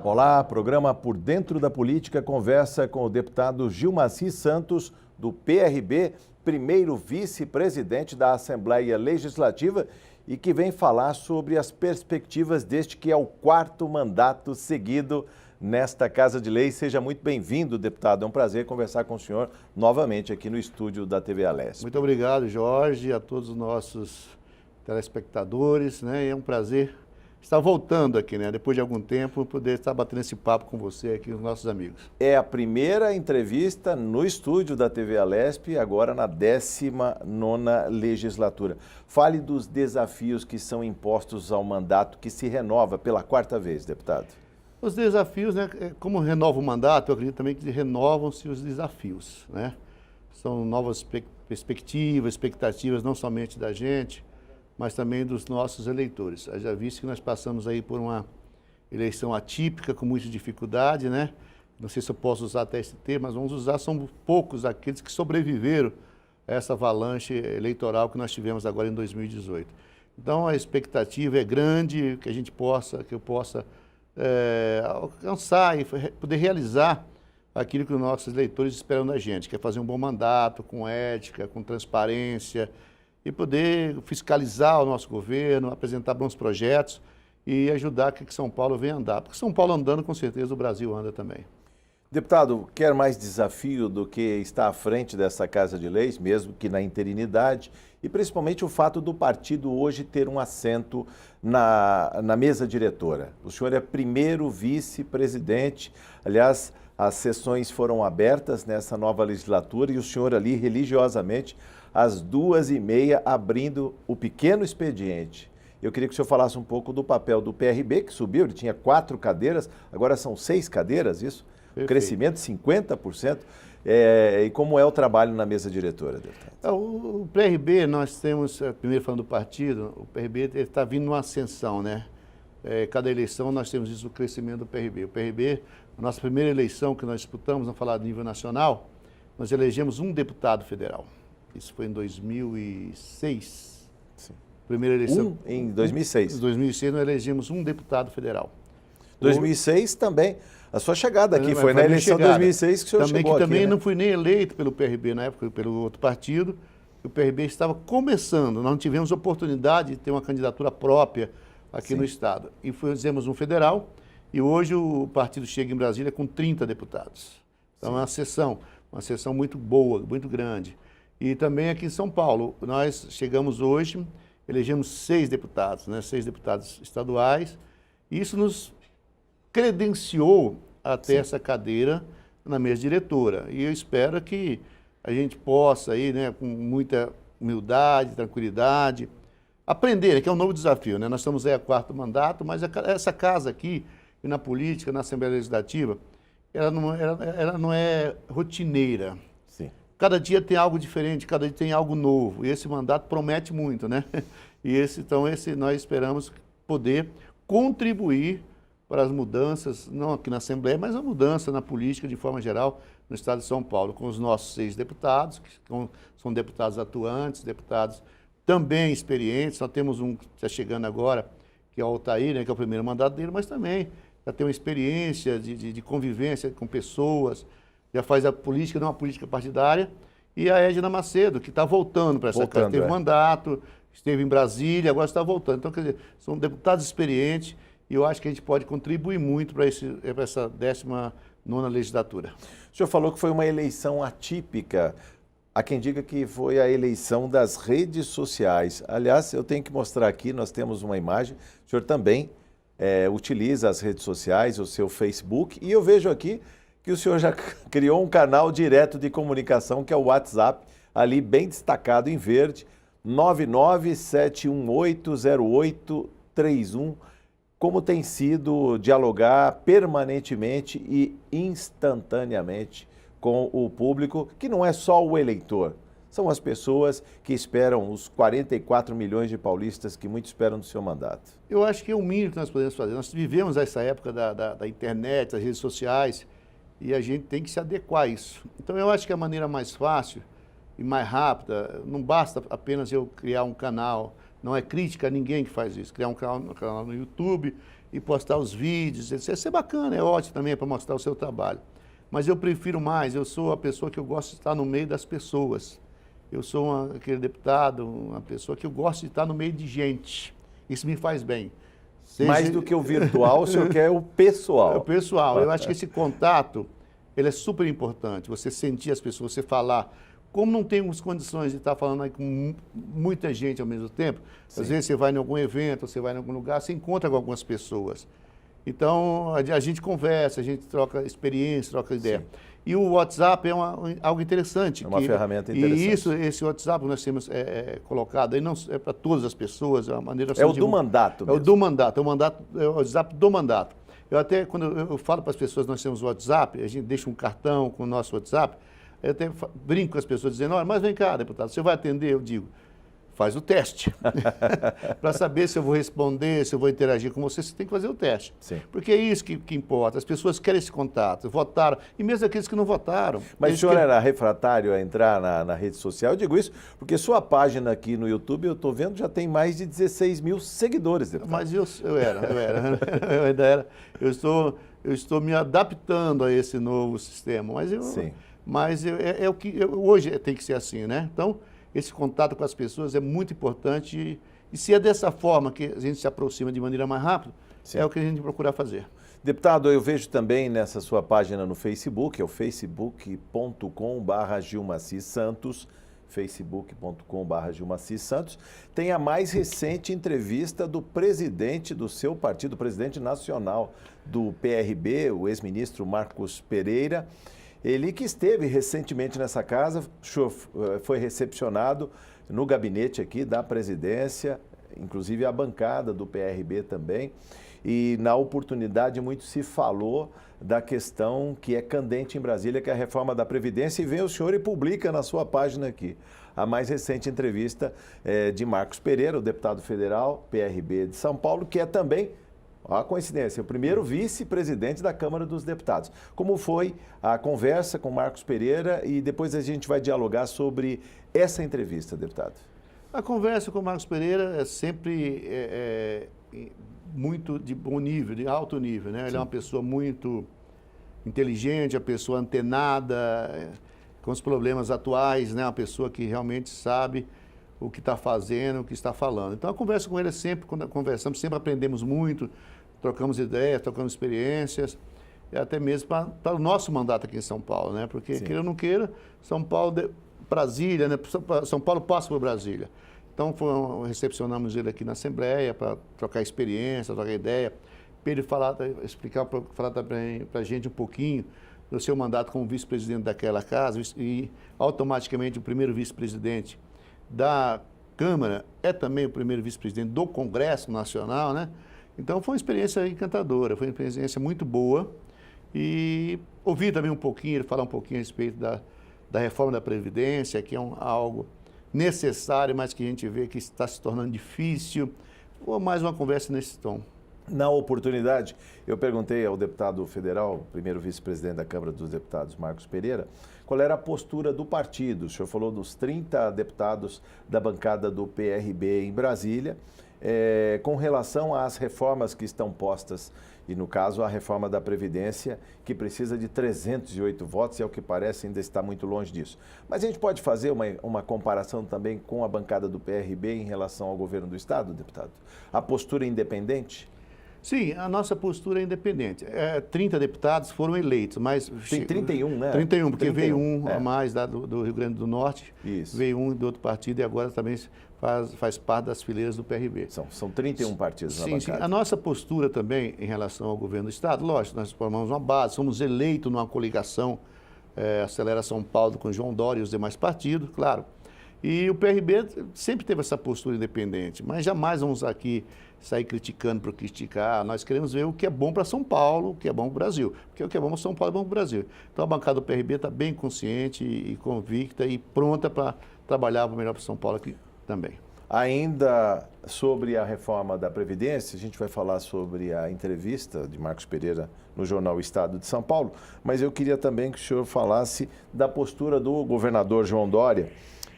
Olá, programa Por Dentro da Política conversa com o deputado Gilmaci Santos, do PRB, primeiro vice-presidente da Assembleia Legislativa e que vem falar sobre as perspectivas deste que é o quarto mandato seguido nesta Casa de Lei. Seja muito bem-vindo, deputado. É um prazer conversar com o senhor novamente aqui no estúdio da TV Alesp. Muito obrigado, Jorge, a todos os nossos telespectadores, né? É um prazer estar voltando aqui, né? Depois de algum tempo, poder estar batendo esse papo com você aqui, os nossos amigos. É a primeira entrevista no estúdio da TV Alesp, agora na 19ª legislatura. Fale dos desafios que são impostos ao mandato que se renova pela quarta vez, deputado. Os desafios, né? Como renova o mandato, eu acredito também que renovam-se os desafios, né? São novas perspectivas, expectativas, não somente da gente, mas também dos nossos eleitores. Já visto que nós passamos aí por uma eleição atípica, com muita dificuldade, né? Não sei se eu posso usar até esse termo, mas vamos usar, são poucos aqueles que sobreviveram a essa avalanche eleitoral que nós tivemos agora em 2018. Então, a expectativa é grande, que eu possa alcançar e poder realizar aquilo que os nossos eleitores esperam da gente, que é fazer um bom mandato, com ética, com transparência, e poder fiscalizar o nosso governo, apresentar bons projetos e ajudar que São Paulo venha andar. Porque São Paulo andando, com certeza o Brasil anda também. Deputado, quer mais desafio do que estar à frente dessa Casa de Leis, mesmo que na interinidade, e principalmente o fato do partido hoje ter um assento na mesa diretora. O senhor é primeiro vice-presidente, aliás, as sessões foram abertas nessa nova legislatura e o senhor ali religiosamente às 2h30, abrindo o pequeno expediente. Eu queria que o senhor falasse um pouco do papel do PRB, que subiu, ele tinha 4 cadeiras, agora são 6 cadeiras, isso? Perfeito. Crescimento de 50%. E como é o trabalho na mesa diretora, deputado? O PRB, nós temos, primeiro falando do partido, o PRB está vindo numa ascensão, né? Cada eleição nós temos isso, o crescimento do PRB. O PRB, a nossa primeira eleição que nós disputamos, vamos falar de nível nacional, nós elegemos um deputado federal. Isso foi em 2006. Sim. Primeira eleição. Em 2006. Em 2006 nós elegemos um deputado federal. 2006 também. A sua chegada aqui foi na eleição de 2006 que o senhor chegou aqui, também né? Não fui nem eleito pelo PRB na época, pelo outro partido. O PRB estava começando. Nós não tivemos oportunidade de ter uma candidatura própria aqui Sim. no estado. E fizemos um federal. E hoje o partido chega em Brasília com 30 deputados. Então é uma sessão muito boa, muito grande. E também aqui em São Paulo, nós chegamos hoje, elegemos 6 deputados, né? 6 deputados estaduais. Isso nos credenciou até Sim. essa cadeira na mesa diretora. E eu espero que a gente possa, aí, né, com muita humildade, tranquilidade, aprender, que é um novo desafio, né? Nós estamos aí há 4º mandato, mas essa casa aqui, e na política, na Assembleia Legislativa, ela não é rotineira. Sim. Cada dia tem algo diferente, cada dia tem algo novo. E esse mandato promete muito, né? Então, nós esperamos poder contribuir para as mudanças, não aqui na Assembleia, mas a mudança na política de forma geral no estado de São Paulo, com os nossos 6 deputados, que são deputados atuantes, deputados também experientes. Nós temos um que está chegando agora, que é o Altair, né, que é o primeiro mandato dele, mas também já tem uma experiência de convivência com pessoas, já faz a política, não uma política partidária, e a Edna Macedo, que está voltando para essa casa. Teve mandato, esteve em Brasília, agora está voltando. Então, quer dizer, são deputados experientes e eu acho que a gente pode contribuir muito para essa 19ª legislatura. O senhor falou que foi uma eleição atípica. Há quem diga que foi a eleição das redes sociais. Aliás, eu tenho que mostrar aqui, nós temos uma imagem. O senhor também utiliza as redes sociais, o seu Facebook, e eu vejo aqui que o senhor já criou um canal direto de comunicação, que é o WhatsApp, ali bem destacado em verde, 997180831. Como tem sido dialogar permanentemente e instantaneamente com o público, que não é só o eleitor, são as pessoas que esperam, os 44 milhões de paulistas que muito esperam do seu mandato? Eu acho que é o mínimo que nós podemos fazer. Nós vivemos essa época da internet, das redes sociais, e a gente tem que se adequar a isso. Então, eu acho que a maneira mais fácil e mais rápida, não basta apenas eu criar um canal não é crítica a ninguém que faz isso. Criar um canal no YouTube e postar os vídeos, etc. Isso é bacana, é ótimo também para mostrar o seu trabalho. Mas eu prefiro mais, eu sou a pessoa que eu gosto de estar no meio das pessoas. Eu sou aquele deputado, uma pessoa que eu gosto de estar no meio de gente. Isso me faz bem. Mais do que o virtual, o senhor quer o pessoal. É o pessoal. Eu acho que esse contato, ele é super importante. Você sentir as pessoas, você falar. Como não temos condições de estar falando aí com muita gente ao mesmo tempo, Sim. Às vezes você vai em algum evento, você vai em algum lugar, você encontra com algumas pessoas. Então, a gente conversa, a gente troca experiência, troca ideia. Sim. E o WhatsApp é algo interessante. É uma ferramenta interessante. E esse WhatsApp que nós temos colocado aí, não é para todas as pessoas, é uma maneira... É o do mandato mesmo. É o do mandato, é o WhatsApp do mandato. Eu até, quando eu falo para as pessoas, nós temos o WhatsApp, a gente deixa um cartão com o nosso WhatsApp, eu até brinco com as pessoas dizendo, olha, mas vem cá, deputado, você vai atender? Eu digo, faz o teste. Para saber se eu vou responder, se eu vou interagir com você, você tem que fazer o teste. Sim. Porque é isso que importa. As pessoas querem esse contato, votaram, e mesmo aqueles que não votaram. Mas o senhor era refratário a entrar na rede social? Eu digo isso porque sua página aqui no YouTube, eu estou vendo, já tem mais de 16 mil seguidores, deputado. Mas eu ainda era. Eu estou me adaptando a esse novo sistema. Mas é o que hoje tem que ser assim, né? Então, esse contato com as pessoas é muito importante e se é dessa forma que a gente se aproxima de maneira mais rápida, Sim. é o que a gente procura fazer. Deputado, eu vejo também nessa sua página no Facebook, é o facebook.com/GilmaciSantos, facebook.com/GilmaciSantos, tem a mais recente entrevista do presidente do seu partido, presidente nacional do PRB, o ex-ministro Marcos Pereira. Ele que esteve recentemente nessa casa, foi recepcionado no gabinete aqui da presidência, inclusive a bancada do PRB também. E na oportunidade muito se falou da questão que é candente em Brasília, que é a reforma da Previdência, e vem o senhor e publica na sua página aqui a mais recente entrevista de Marcos Pereira, o deputado federal, PRB de São Paulo, que é também... Olha a coincidência, o primeiro vice-presidente da Câmara dos Deputados. Como foi a conversa com Marcos Pereira e depois a gente vai dialogar sobre essa entrevista, deputado. A conversa com o Marcos Pereira é sempre muito de bom nível, de alto nível, né? Ele é uma pessoa muito inteligente, uma pessoa antenada com os problemas atuais, né? Uma pessoa que realmente sabe o que está fazendo, o que está falando. Então, a conversa com ele é sempre, quando conversamos, sempre aprendemos muito, trocamos ideias, trocamos experiências, e até mesmo para o nosso mandato aqui em São Paulo, né? Porque, Sim. queira ou não queira, São Paulo, Brasília, né? São Paulo passa por Brasília. Então, recepcionamos ele aqui na Assembleia para trocar experiência, trocar ideia, para ele falar também para a gente um pouquinho do seu mandato como vice-presidente daquela casa e, automaticamente, o primeiro vice-presidente da Câmara é também o primeiro vice-presidente do Congresso Nacional, né? Então, foi uma experiência encantadora, foi uma experiência muito boa e ouvi também um pouquinho, ele falar um pouquinho a respeito da reforma da Previdência, que é algo necessário, mas que a gente vê que está se tornando difícil. Ou mais uma conversa nesse tom. Na oportunidade, eu perguntei ao deputado federal, primeiro vice-presidente da Câmara dos Deputados, Marcos Pereira, qual era a postura do partido. O senhor falou dos 30 deputados da bancada do PRB em Brasília, com relação às reformas que estão postas, e no caso a reforma da Previdência, que precisa de 308 votos e ao que parece ainda está muito longe disso. Mas a gente pode fazer uma comparação também com a bancada do PRB em relação ao governo do Estado, deputado? A postura independente? Sim, a nossa postura é independente. 30 deputados foram eleitos, mas... Tem 31, né? 31, porque 31, veio um a mais do Rio Grande do Norte, Isso. Veio um do outro partido e agora também faz parte das fileiras do PRB. São 31 partidos na bancada. Sim. A nossa postura também em relação ao governo do Estado, lógico, nós formamos uma base, somos eleitos numa coligação Acelera São Paulo com João Dória e os demais partidos, claro. E o PRB sempre teve essa postura independente, mas jamais vamos aqui sair criticando por criticar. Nós queremos ver o que é bom para São Paulo, o que é bom para o Brasil. Porque o que é bom para São Paulo é bom para o Brasil. Então a bancada do PRB está bem consciente e convicta e pronta para trabalhar melhor para São Paulo aqui também. Ainda sobre a reforma da Previdência, a gente vai falar sobre a entrevista de Marcos Pereira no jornal Estado de São Paulo, mas eu queria também que o senhor falasse da postura do governador João Dória,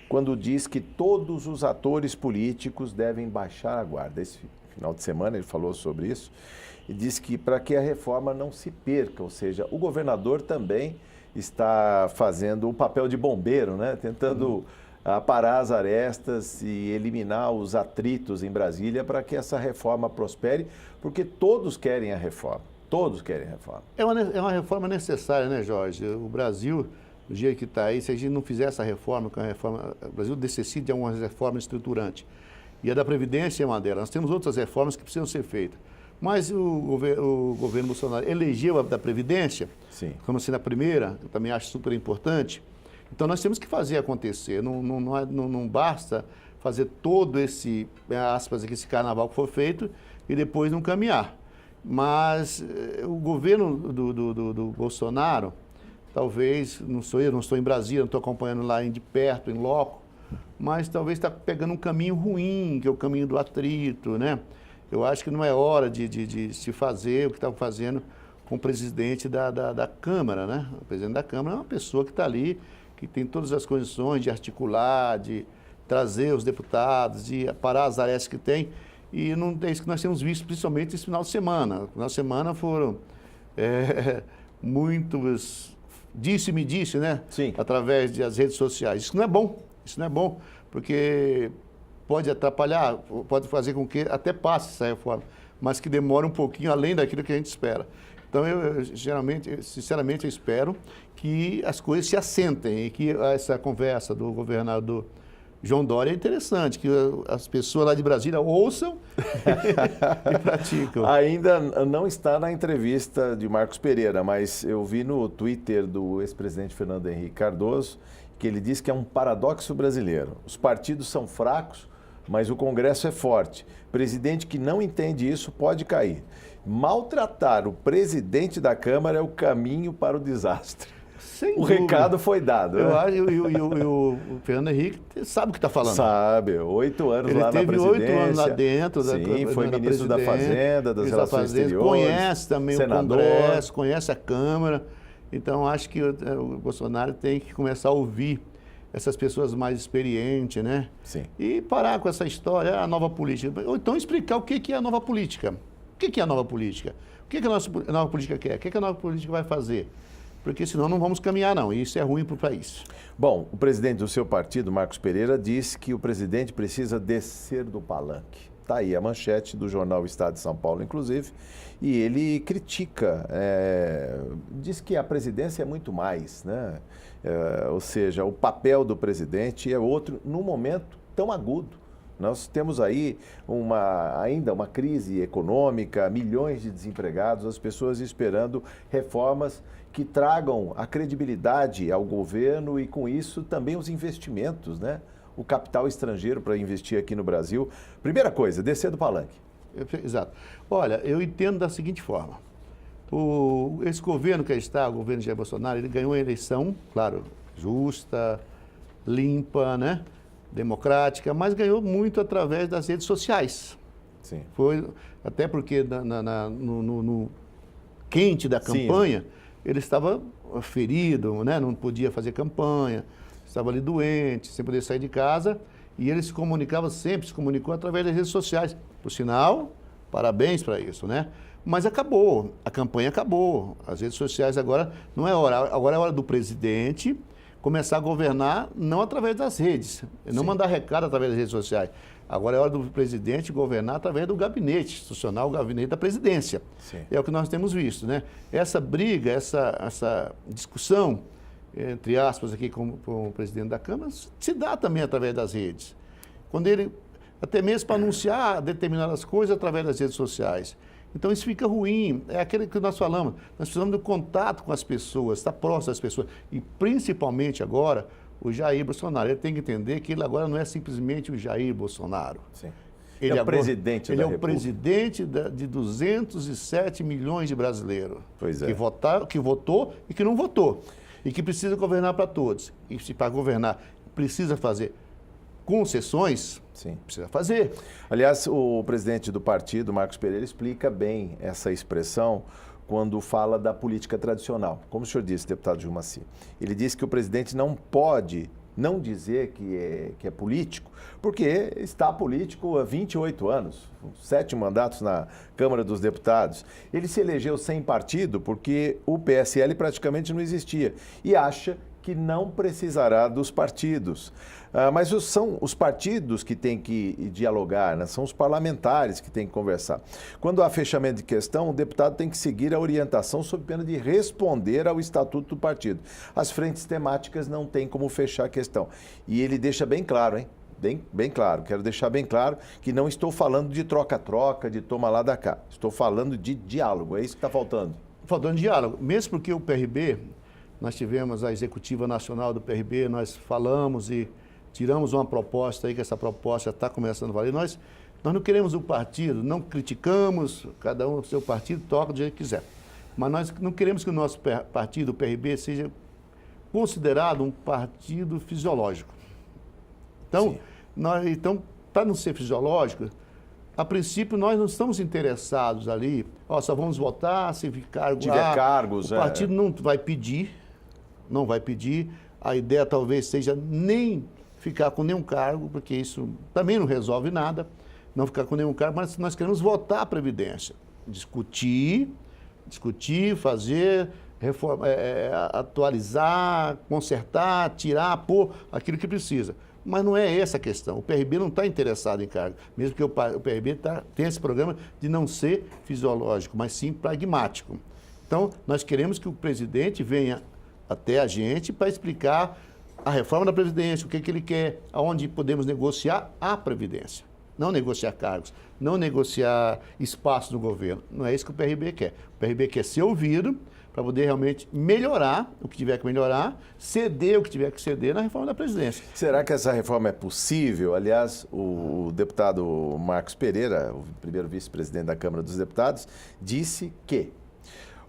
quando diz que todos os atores políticos devem baixar a guarda. Esse final de semana ele falou sobre isso e disse que para que a reforma não se perca, ou seja, o governador também está fazendo o papel de bombeiro, né? Tentando aparar as arestas e eliminar os atritos em Brasília para que essa reforma prospere, porque todos querem a reforma. Todos querem reforma. É uma reforma necessária, né, Jorge? O Brasil, do jeito que está aí, se a gente não fizer essa reforma, o Brasil necessita de uma reforma estruturante. E a da Previdência é uma delas. Nós temos outras reformas que precisam ser feitas. Mas o governo Bolsonaro elegeu a da Previdência, Sim, como sendo a primeira, eu também acho super importante. Então nós temos que fazer acontecer. Não basta fazer todo esse, aspas, esse carnaval que foi feito e depois não caminhar. Mas o governo do Bolsonaro, talvez, não estou em Brasília, não estou acompanhando lá de perto, em loco, mas talvez está pegando um caminho ruim, que é o caminho do atrito, né? Eu acho que não é hora de se fazer o que estava fazendo com o presidente da Câmara, né? O presidente da Câmara é uma pessoa que está ali, que tem todas as condições de articular, de trazer os deputados, de parar as arestas que tem. E não é isso que nós temos visto, principalmente esse final de semana. No final de semana foram muitos disse-me disse, né? Sim. Através das redes sociais. Isso não é bom, porque pode atrapalhar, pode fazer com que até passe essa reforma, mas que demore um pouquinho além daquilo que a gente espera. Então, sinceramente, eu espero que as coisas se assentem e que essa conversa do governador João Dória é interessante, que as pessoas lá de Brasília ouçam e praticam. Ainda não está na entrevista de Marcos Pereira, mas eu vi no Twitter do ex-presidente Fernando Henrique Cardoso que ele diz que é um paradoxo brasileiro. Os partidos são fracos, mas o Congresso é forte. Presidente que não entende isso pode cair. Maltratar o presidente da Câmara é o caminho para o desastre. Sem o dúvida. Recado foi dado. Eu acho que o Fernando Henrique sabe o que está falando. Sabe, 8 anos Ele lá na presidência. Ele teve 8 anos lá dentro. Sim, foi ministro da Fazenda, das Relações Exteriores. Conhece também senador. O Congresso, conhece a Câmara. Então, acho que o Bolsonaro tem que começar a ouvir essas pessoas mais experientes, né? Sim. E parar com essa história, a nova política. Ou então explicar o que é a nova política. O que é a nova política? O que a nova política quer? O que a nova política vai fazer? Porque senão não vamos caminhar, não. E isso é ruim para o país. Bom, o presidente do seu partido, Marcos Pereira, disse que o presidente precisa descer do palanque. Está aí a manchete do jornal Estado de São Paulo, inclusive, e ele critica, diz que a presidência é muito mais, né? Ou seja, o papel do presidente é outro num momento tão agudo. Nós temos aí ainda uma crise econômica, milhões de desempregados, as pessoas esperando reformas que tragam a credibilidade ao governo e, com isso, também os investimentos, né? O capital estrangeiro para investir aqui no Brasil. Primeira coisa, descer do palanque. Exato. Olha, eu entendo da seguinte forma. Esse governo que está, o governo Jair Bolsonaro, ele ganhou a eleição, claro, justa, limpa, né? Democrática, mas ganhou muito através das redes sociais. Sim. Foi, até porque no quente da campanha, sim, ele estava ferido, né? Não podia fazer campanha, estava ali doente, sem poder sair de casa, e ele se comunicou através das redes sociais. Por sinal, parabéns para isso, né? Mas acabou, a campanha acabou. As redes sociais agora não é hora, agora é hora do presidente começar a governar não através das redes, não mandar recado através das redes sociais. Agora é hora do presidente governar através do gabinete institucional, o gabinete da presidência. Sim. É o que nós temos visto, né? Essa briga, essa discussão, entre aspas, aqui com o presidente da Câmara, se dá também através das redes. Quando ele, até mesmo para anunciar determinadas coisas através das redes sociais. Então isso fica ruim, é aquele que nós falamos, nós precisamos do contato com as pessoas, estar próximo das pessoas. E principalmente agora, o Jair Bolsonaro, ele tem que entender que ele agora não é simplesmente o Jair Bolsonaro. Sim. Ele é o presidente da República. Ele é o presidente de 207 milhões de brasileiros. Pois é. Que votou e que não votou. E que precisa governar para todos. E se para governar precisa fazer concessões, sim, precisa fazer. Aliás, o presidente do partido, Marcos Pereira, explica bem essa expressão quando fala da política tradicional. Como o senhor disse, deputado Gilmar Maci, ele disse que o presidente não pode não dizer que é político, porque está político há 28 anos, 7 mandatos na Câmara dos Deputados. Ele se elegeu sem partido porque o PSL praticamente não existia e acha que não precisará dos partidos. Mas são os partidos que têm que dialogar, né? São os parlamentares que têm que conversar. Quando há fechamento de questão, o deputado tem que seguir a orientação sob pena de responder ao estatuto do partido. As frentes temáticas não têm como fechar a questão. E ele deixa bem claro, hein? Bem claro, quero deixar bem claro que não estou falando de troca-troca, de toma lá da cá. Estou falando de diálogo, é isso que está faltando. Faltando diálogo, mesmo porque o PRB, nós tivemos a executiva nacional do PRB, nós falamos e tiramos uma proposta aí, que essa proposta está começando a valer. Nós não queremos o partido, não criticamos, cada um o seu partido, toca do jeito que quiser. Mas nós não queremos que o nosso partido, o PRB, seja considerado um partido fisiológico. Então, para não ser fisiológico, a princípio nós não estamos interessados ali, só vamos votar se ficar... tiver cargos. O partido não vai pedir, a ideia talvez seja nem ficar com nenhum cargo, porque isso também não resolve nada, não ficar com nenhum cargo, mas nós queremos votar a Previdência, discutir, fazer, atualizar, consertar, tirar, pôr aquilo que precisa. Mas não é essa a questão. O PRB não está interessado em cargo, mesmo que o PRB tem esse programa de não ser fisiológico, mas sim pragmático. Então, nós queremos que o presidente venha até a gente para explicar a reforma da Previdência, o que ele quer, aonde podemos negociar a Previdência. Não negociar cargos, não negociar espaço no governo. Não é isso que o PRB quer. O PRB quer ser ouvido para poder realmente melhorar o que tiver que melhorar, ceder o que tiver que ceder na reforma da Previdência. Será que essa reforma é possível? Aliás, o deputado Marcos Pereira, o primeiro vice-presidente da Câmara dos Deputados, disse que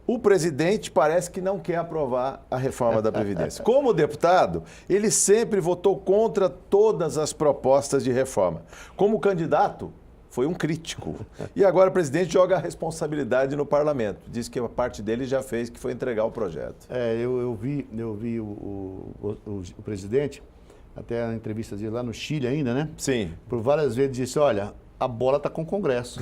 o presidente parece que não quer aprovar a reforma da Previdência. Como deputado, ele sempre votou contra todas as propostas de reforma. Como candidato, foi um crítico. E agora o presidente joga a responsabilidade no parlamento. Diz que a parte dele já fez, que foi entregar o projeto. Eu vi o presidente, até a entrevista dele lá no Chile ainda, né? Sim. Por várias vezes disse, olha, a bola está com o Congresso.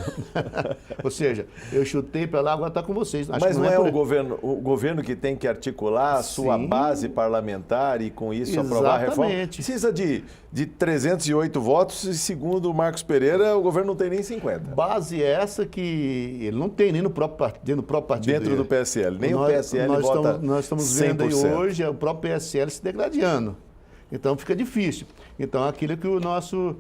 Ou seja, eu chutei para lá, agora está com vocês. Acho Mas não é o governo que tem que articular a sua base parlamentar e com isso aprovar a reforma? Precisa de 308 votos e, segundo o Marcos Pereira, o governo não tem nem 50. Base essa que ele não tem nem no próprio partido Dentro dele. do PSL. Nem o PSL vota nós estamos 100%. Vendo aí hoje o próprio PSL se degradando. Então fica difícil. Então aquilo que o nosso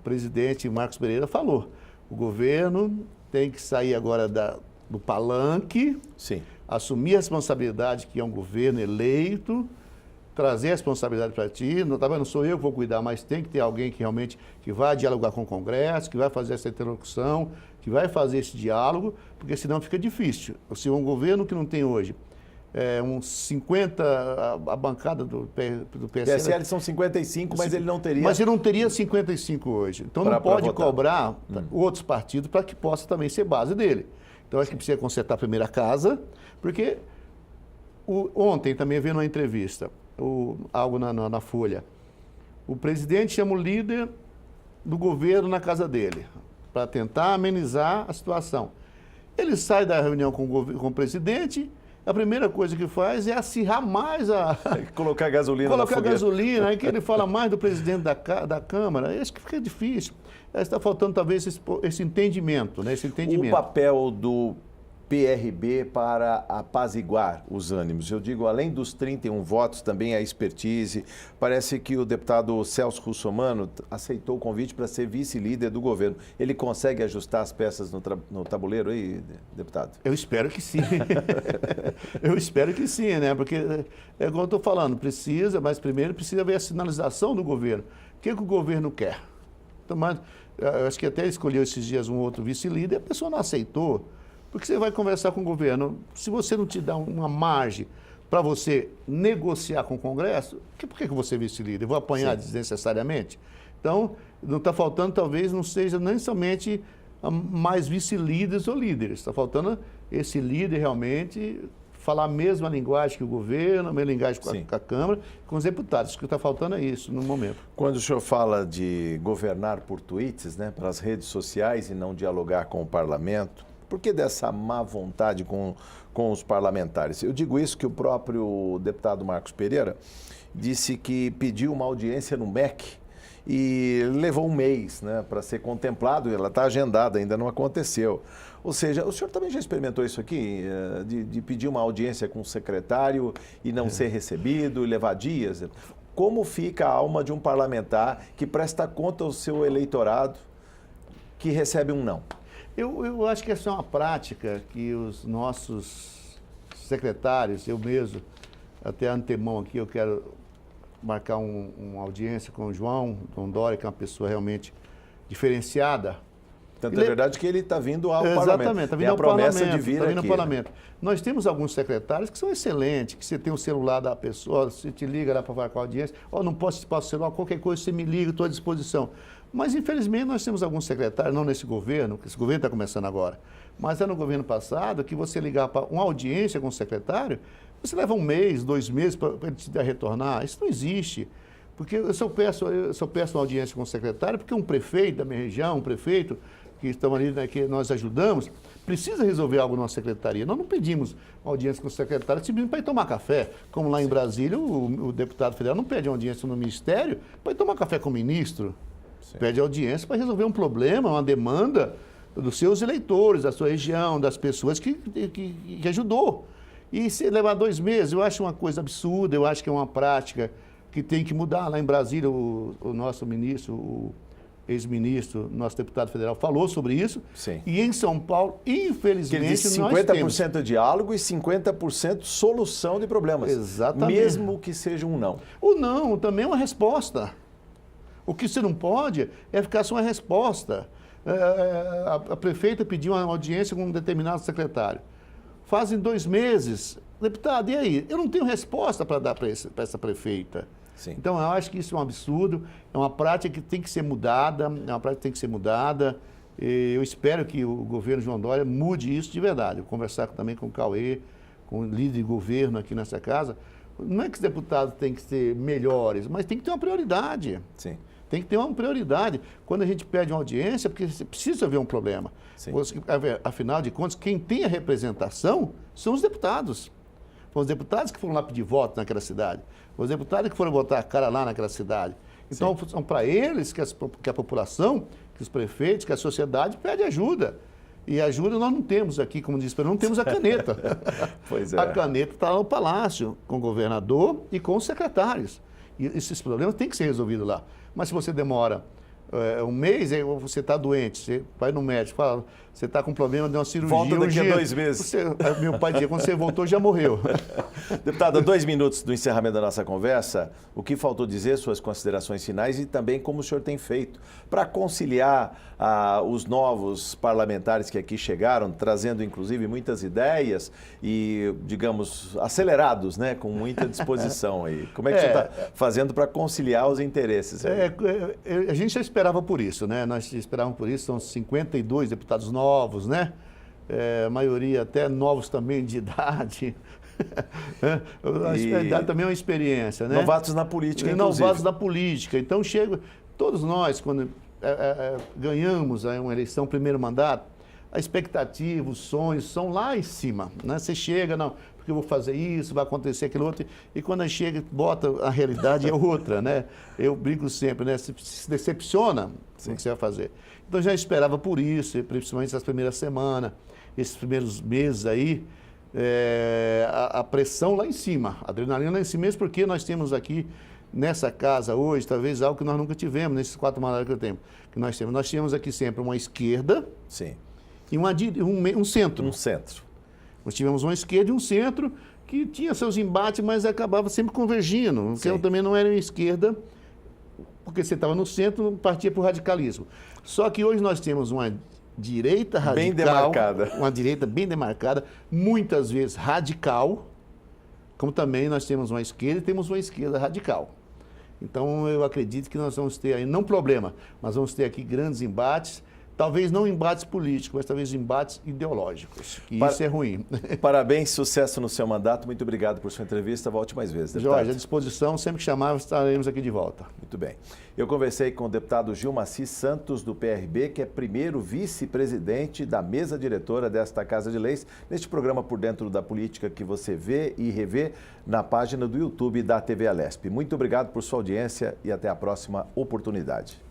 presidente Marcos Pereira falou. O governo tem que sair agora do palanque, sim, assumir a responsabilidade que é um governo eleito, trazer a responsabilidade para ti. Não sou eu que vou cuidar, mas tem que ter alguém que realmente que vai dialogar com o Congresso, que vai fazer essa interlocução, que vai fazer esse diálogo, porque senão fica difícil. Se um governo que não tem hoje uns 50, a bancada do PSL... PSL são 55, mas ele não teria... Mas ele não teria 55 hoje. Então não pode cobrar outros partidos para que possa também ser base dele. Então acho que precisa consertar a primeira casa, porque ontem também vendo uma entrevista, algo na Folha, o presidente chama o líder do governo na casa dele, para tentar amenizar a situação. Ele sai da reunião com o presidente... A primeira coisa que faz é acirrar mais colocar gasolina na fogueira. Colocar gasolina, aí que ele fala mais do presidente da Câmara. Isso que fica difícil. Está faltando talvez esse entendimento, né? Esse entendimento. O papel do PRB para apaziguar os ânimos. Eu digo, além dos 31 votos, também a expertise. Parece que o deputado Celso Russomano aceitou o convite para ser vice-líder do governo. Ele consegue ajustar as peças no tabuleiro aí, deputado? Eu espero que sim. Eu espero que sim, né? Porque, como eu estou falando, mas primeiro precisa ver a sinalização do governo. O que o governo quer? Então, eu acho que até escolheu esses dias um outro vice-líder, a pessoa não aceitou. Porque você vai conversar com o governo, se você não te dá uma margem para você negociar com o Congresso, por que você é vice-líder? Vou apanhar desnecessariamente? Então, não está faltando, talvez, não seja nem somente mais vice-líderes ou líderes. Está faltando esse líder realmente falar a mesma linguagem que o governo, a mesma linguagem com a Câmara, com os deputados. O que está faltando é isso no momento. Quando o senhor fala de governar por tweets, né, para as redes sociais e não dialogar com o parlamento, por que dessa má vontade com os parlamentares? Eu digo isso que o próprio deputado Marcos Pereira disse que pediu uma audiência no MEC e levou um mês, né, para ser contemplado, e ela está agendada, ainda não aconteceu. Ou seja, o senhor também já experimentou isso aqui, de pedir uma audiência com o secretário e não ser recebido, e levar dias? Como fica a alma de um parlamentar que presta conta ao seu eleitorado que recebe um não? Eu acho que essa é uma prática que os nossos secretários, eu mesmo, até antemão aqui, eu quero marcar uma audiência com o João Dória, que é uma pessoa realmente diferenciada. Tanto é verdade que ele está vindo ao parlamento. Exatamente, está vindo ao promessa de vir está vindo aqui, ao parlamento. Nós temos alguns secretários que são excelentes, que você tem o celular da pessoa, você te liga lá para marcar a audiência, não posso te passar o celular, qualquer coisa você me liga, estou à disposição. Mas, infelizmente, nós temos alguns secretários, não nesse governo, que esse governo está começando agora, mas é no governo passado, que você ligar para uma audiência com o secretário, você leva 1 mês, 2 meses para ele te retornar. Isso não existe. Porque eu só peço uma audiência com o secretário, porque um prefeito da minha região, um prefeito que estão ali, né, que nós ajudamos, precisa resolver algo na nossa secretaria. Nós não pedimos uma audiência com o secretário simplesmente para ir tomar café. Como lá em Brasília, o deputado federal não pede uma audiência no ministério para ir tomar café com o ministro. Sim. Pede audiência para resolver um problema, uma demanda dos seus eleitores, da sua região, das pessoas que ajudou. E se levar 2 meses, eu acho uma coisa absurda, eu acho que é uma prática que tem que mudar. Lá em Brasília, o nosso ministro, o ex-ministro, nosso deputado federal, falou sobre isso. Sim. E em São Paulo, infelizmente, ele disse 50% diálogo e 50% solução de problemas. Exatamente. Mesmo que seja um não. O não também é uma resposta. O que você não pode é ficar sem uma resposta. A prefeita pediu uma audiência com um determinado secretário. Fazem 2 meses. Deputado, e aí? Eu não tenho resposta para dar para essa prefeita. Sim. Então, eu acho que isso é um absurdo, é uma prática que tem que ser mudada, Eu espero que o governo João Dória mude isso de verdade. Eu conversar também com o Cauê, com o líder de governo aqui nessa casa. Não é que os deputados têm que ser melhores, mas tem que ter uma prioridade. Sim. Tem que ter uma prioridade. Quando a gente pede uma audiência, porque você precisa ver um problema. Sim. Afinal de contas, quem tem a representação são os deputados. Foram os deputados que foram lá pedir voto naquela cidade. Os deputados que foram botar a cara lá naquela cidade. Então, são para eles que a população, que os prefeitos, que a sociedade pede ajuda. E ajuda nós não temos aqui, como disse, não temos a caneta. Pois é. A caneta está lá no Palácio, com o governador e com os secretários. E esses problemas têm que ser resolvidos lá. Mas se você demora 1 mês, você está doente, você vai no médico, fala, você está com problema de uma cirurgia. Volta daqui a 2 meses. Meu pai dizia, quando você voltou, já morreu. Deputado, 2 minutos do encerramento da nossa conversa, o que faltou dizer, suas considerações finais e também como o senhor tem feito para conciliar os novos parlamentares que aqui chegaram, trazendo inclusive muitas ideias e, digamos, acelerados, né, com muita disposição aí. Como é que o senhor está fazendo para conciliar os interesses aí? A gente já esperava por isso, né? Nós esperávamos por isso, são 52 deputados novos, né? A maioria até novos também de idade. A idade também é uma experiência, né? Novatos na política, inclusive. Novatos na política. Então, todos nós, quando ganhamos uma eleição, primeiro mandato, a expectativa, os sonhos são lá em cima, né? Você chega, não, porque eu vou fazer isso, vai acontecer aquilo outro, e quando chega, bota a realidade é outra, né? Eu brinco sempre, né? Se decepciona o que você vai fazer. Então, já esperava por isso, principalmente essas primeiras semanas, esses primeiros meses aí, a pressão lá em cima, a adrenalina lá em cima, mesmo porque nós temos aqui, nessa casa hoje, talvez algo que nós nunca tivemos, nesses 4 mandatos que eu tenho, que nós temos. Nós tínhamos aqui sempre uma esquerda. Sim. E um centro. Um centro. Nós tivemos uma esquerda e um centro que tinha seus embates, mas acabava sempre convergindo. O centro também não era uma esquerda, porque você estava no centro, partia para o radicalismo. Só que hoje nós temos uma direita radical. Bem demarcada. Uma direita bem demarcada, muitas vezes radical, como também nós temos uma esquerda e temos uma esquerda radical. Então, eu acredito que nós vamos ter aí, não problema, mas vamos ter aqui grandes embates, talvez não embates políticos, mas talvez embates ideológicos. E isso é ruim. Parabéns, sucesso no seu mandato. Muito obrigado por sua entrevista. Volte mais vezes, deputado. Jorge, à disposição, sempre que chamar, estaremos aqui de volta. Muito bem. Eu conversei com o deputado Gilmaci Santos, do PRB, que é primeiro vice-presidente da mesa diretora desta Casa de Leis, neste programa Por Dentro da Política que você vê e revê na página do YouTube da TV Alesp. Muito obrigado por sua audiência e até a próxima oportunidade.